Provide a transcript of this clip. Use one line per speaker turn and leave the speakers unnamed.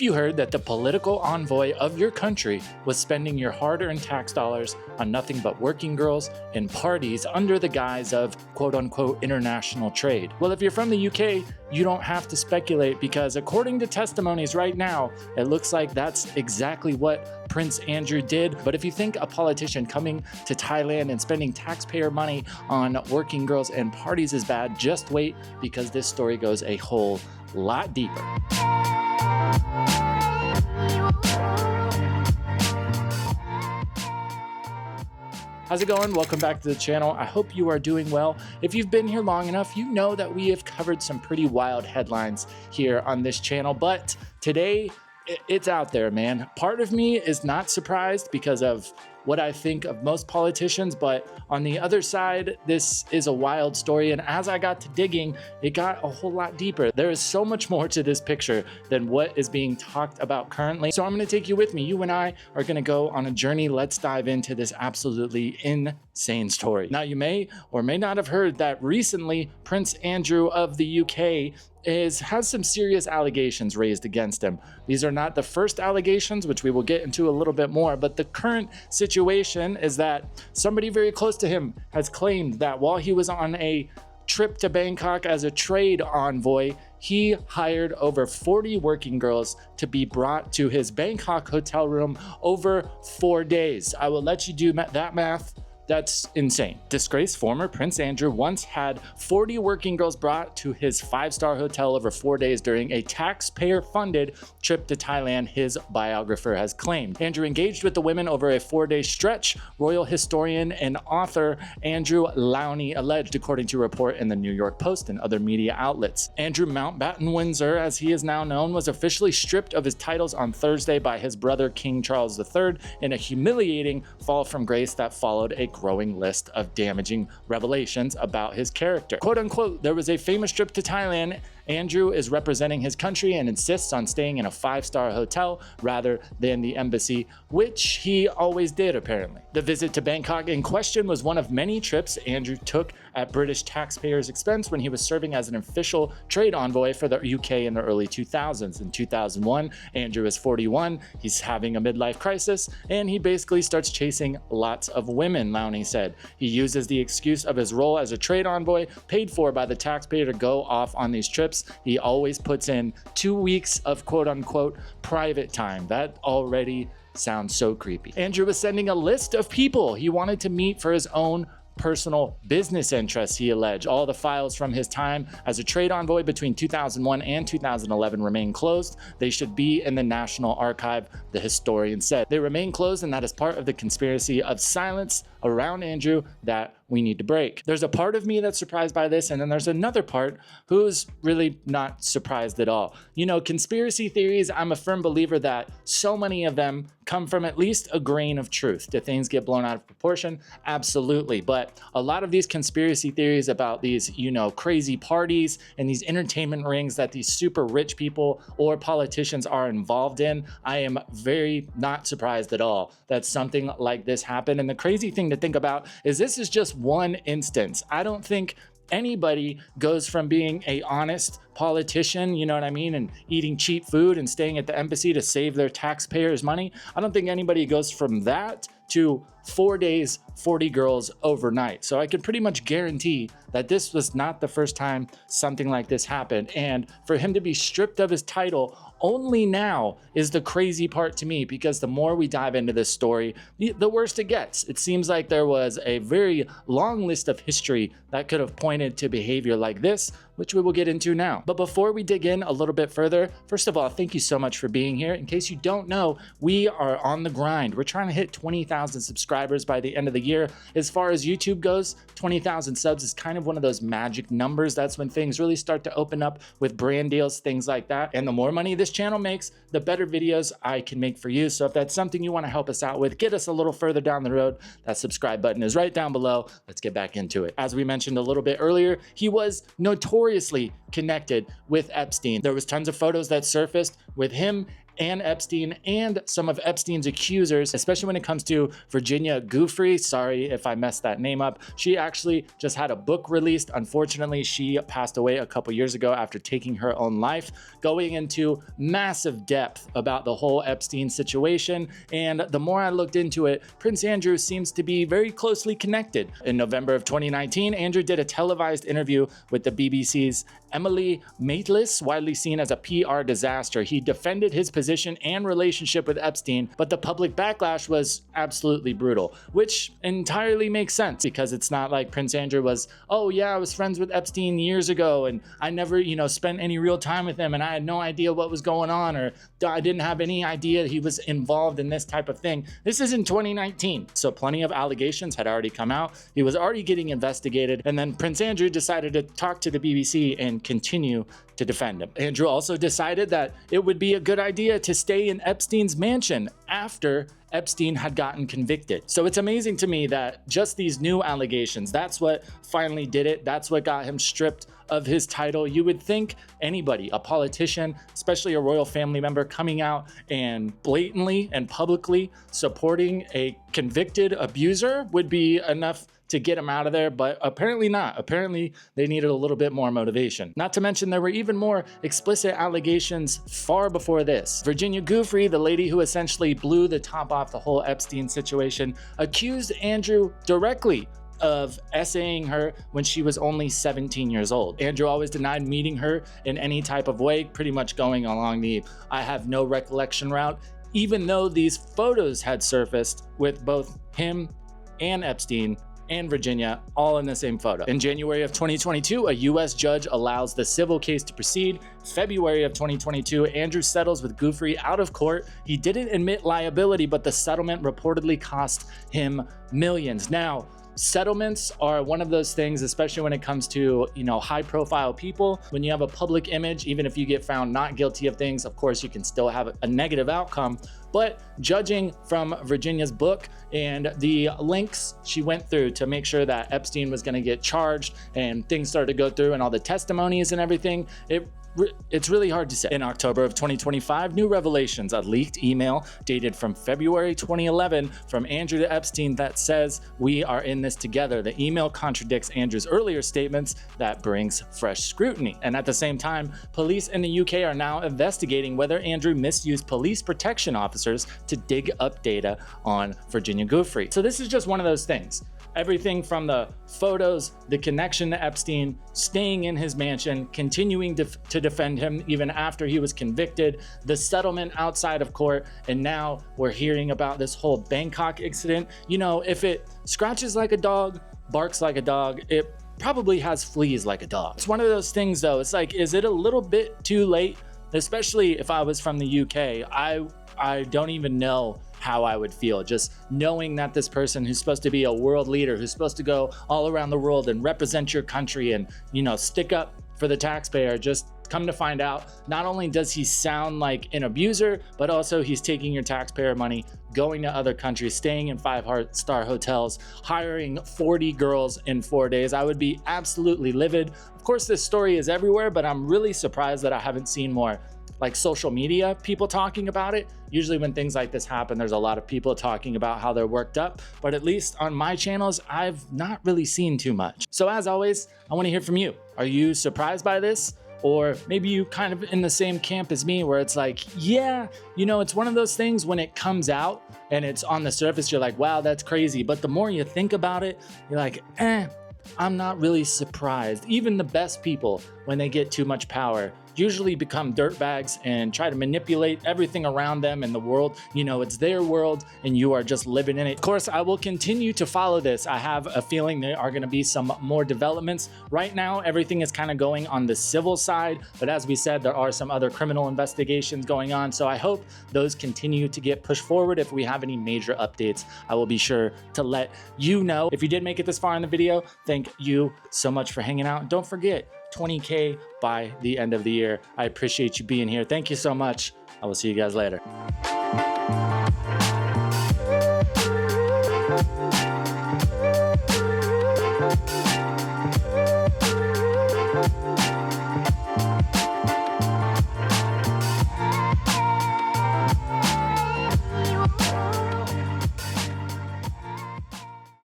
You heard that the political envoy of your country was spending your hard-earned tax dollars on nothing but working girls and parties under the guise of quote-unquote international trade. Well, if you're from the UK, you don't have to speculate, because according to testimonies right now, it looks like that's exactly what Prince Andrew did. But if you think a politician coming to Thailand and spending taxpayer money on working girls and parties is bad, just wait, because this story goes a whole lot deeper. How's it going? Welcome back to the channel. I hope you are doing well. If you've been here long enough, you know that we have covered some pretty wild headlines here on this channel, but today it's out there, man. Part of me is not surprised because of what I think of most politicians, but on the other side, this is a wild story. And as I got to digging, it got a whole lot deeper. There is so much more to this picture than what is being talked about currently. So I'm going to take you with me. You and I are going to go on a journey. Let's dive into this absolutely insane story. Now, you may or may not have heard that recently Prince Andrew of the UK has some serious allegations raised against him. These are not the first allegations, which we will get into a little bit more, but the current situation is that somebody very close to him has claimed that while he was on a trip to Bangkok as a trade envoy, he hired over 40 working girls to be brought to his Bangkok hotel room over 4 days. I will let you do that math. That's insane. Disgraced former Prince Andrew once had 40 working girls brought to his 5-star hotel over 4 days during a taxpayer-funded trip to Thailand, his biographer has claimed. Andrew engaged with the women over a 4-day stretch, royal historian and author Andrew Lowney alleged, according to a report in the New York Post and other media outlets. Andrew Mountbatten Windsor, as he is now known, was officially stripped of his titles on Thursday by his brother King Charles III in a humiliating fall from grace that followed a growing list of damaging revelations about his character. Quote unquote, there was a famous trip to Thailand. Andrew is representing his country and insists on staying in a 5-star hotel rather than the embassy, which he always did apparently. The visit to Bangkok in question was one of many trips Andrew took at British taxpayers' expense when he was serving as an official trade envoy for the UK in the early 2000s. In 2001, Andrew is 41, he's having a midlife crisis, and he basically starts chasing lots of women, Lowney said. He uses the excuse of his role as a trade envoy, paid for by the taxpayer, to go off on these trips. He always puts in 2 weeks of quote-unquote private time. That already sounds so creepy. Andrew was sending a list of people he wanted to meet for his own personal business interests, he alleged. All the files from his time as a trade envoy between 2001 and 2011 remain closed. They should be in the National Archive, the historian said. They remain closed, and that is part of the conspiracy of silence around Andrew that we need to break. There's a part of me that's surprised by this, and then there's another part who's really not surprised at all. You know, conspiracy theories, I'm a firm believer that so many of them come from at least a grain of truth. Do things get blown out of proportion? Absolutely. But a lot of these conspiracy theories about these, you know, crazy parties and these entertainment rings that these super rich people or politicians are involved in, I am very not surprised at all that something like this happened. And the crazy thing to think about is this is just one instance. I don't think anybody goes from being a honest politician, you know what I mean, and eating cheap food and staying at the embassy to save their taxpayers' money. I don't think anybody goes from that to 4 days, 40 girls overnight. So I can pretty much guarantee that this was not the first time something like this happened. And for him to be stripped of his title only now is the crazy part to me, because the more we dive into this story, the worse it gets. It seems like there was a very long list of history that could have pointed to behavior like this, which we will get into now. But before we dig in a little bit further, first of all, thank you so much for being here. In case you don't know, we are on the grind. We're trying to hit 20,000 subscribers by the end of the year. As far as YouTube goes, 20,000 subs is kind of one of those magic numbers. That's when things really start to open up with brand deals, things like that. And the more money this channel makes, the better videos I can make for you. So if that's something you want to help us out with, get us a little further down the road, that subscribe button is right down below. Let's get back into it. As we mentioned a little bit earlier, he was notoriously connected with Epstein. There was tons of photos that surfaced with him and Epstein and some of Epstein's accusers, especially when it comes to Virginia Giuffre. Sorry if I messed that name up. She actually just had a book released. Unfortunately, she passed away a couple years ago after taking her own life, going into massive depth about the whole Epstein situation. And the more I looked into it, Prince Andrew seems to be very closely connected. In November of 2019, Andrew did a televised interview with the BBC's Emily Maitlis, widely seen as a PR disaster. He defended his position and relationship with Epstein, but the public backlash was absolutely brutal, which entirely makes sense because it's not like Prince Andrew was, oh yeah, I was friends with Epstein years ago and I never, spent any real time with him and I had no idea what was going on, or I didn't have any idea he was involved in this type of thing. This is in 2019, so plenty of allegations had already come out. He was already getting investigated, and then Prince Andrew decided to talk to the BBC and continue to defend him. Andrew also decided that it would be a good idea to stay in Epstein's mansion after Epstein had gotten convicted. So it's amazing to me that just these new allegations, that's what finally did it. That's what got him stripped of his title. You would think anybody, a politician, especially a royal family member, coming out and blatantly and publicly supporting a convicted abuser would be enough to get him out of there, but apparently not. Apparently they needed a little bit more motivation. Not to mention there were even more explicit allegations far before this. Virginia Giuffre, the lady who essentially blew the top off the whole Epstein situation, accused Andrew directly of essaying her when she was only 17 years old. Andrew always denied meeting her in any type of way, pretty much going along the I have no recollection route, even though these photos had surfaced with both him and Epstein and Virginia all in the same photo. In January of 2022, a US judge allows the civil case to proceed. February of 2022, Andrew settles with Giuffre out of court. He didn't admit liability, but the settlement reportedly cost him millions. Now, settlements are one of those things, especially when it comes to, high profile people. When you have a public image, even if you get found not guilty of things, of course, you can still have a negative outcome. But judging from Virginia's book and the links she went through to make sure that Epstein was going to get charged and things started to go through and all the testimonies and everything, it's really hard to say. In October of 2025, new revelations, a leaked email dated from February 2011 from Andrew to Epstein that says, "We are in this together." The email contradicts Andrew's earlier statements. That brings fresh scrutiny. And at the same time, police in the UK are now investigating whether Andrew misused police protection officers to dig up data on Virginia Giuffre. So this is just one of those things. Everything from the photos, the connection to Epstein, staying in his mansion, continuing to defend him even after he was convicted, the settlement outside of court, and now we're hearing about this whole Bangkok incident. If it scratches like a dog, barks like a dog, it probably has fleas like a dog. It's one of those things though, it's like, is it a little bit too late? Especially if I was from the UK, I don't even know how I would feel just knowing that this person who's supposed to be a world leader, who's supposed to go all around the world and represent your country and, stick up for the taxpayer, just come to find out, not only does he sound like an abuser, but also he's taking your taxpayer money, going to other countries, staying in 5-star hotels, hiring 40 girls in 4 days. I would be absolutely livid. Of course, this story is everywhere, but I'm really surprised that I haven't seen more social media people talking about it. Usually when things like this happen, there's a lot of people talking about how they're worked up, but at least on my channels, I've not really seen too much. So as always, I want to hear from you. Are you surprised by this? Or maybe you kind of in the same camp as me where it's like, yeah, it's one of those things when it comes out and it's on the surface, you're like, wow, that's crazy. But the more you think about it, you're like, I'm not really surprised. Even the best people, when they get too much power, usually become dirtbags and try to manipulate everything around them in the world. It's their world and you are just living in it. Of course, I will continue to follow this. I have a feeling there are going to be some more developments. Right now, everything is kind of going on the civil side, but as we said, there are some other criminal investigations going on. So I hope those continue to get pushed forward. If we have any major updates, I will be sure to let you know. If you did make it this far in the video, thank you so much for hanging out. Don't forget, 20K by the end of the year. I appreciate you being here. Thank you so much. I will see you guys later.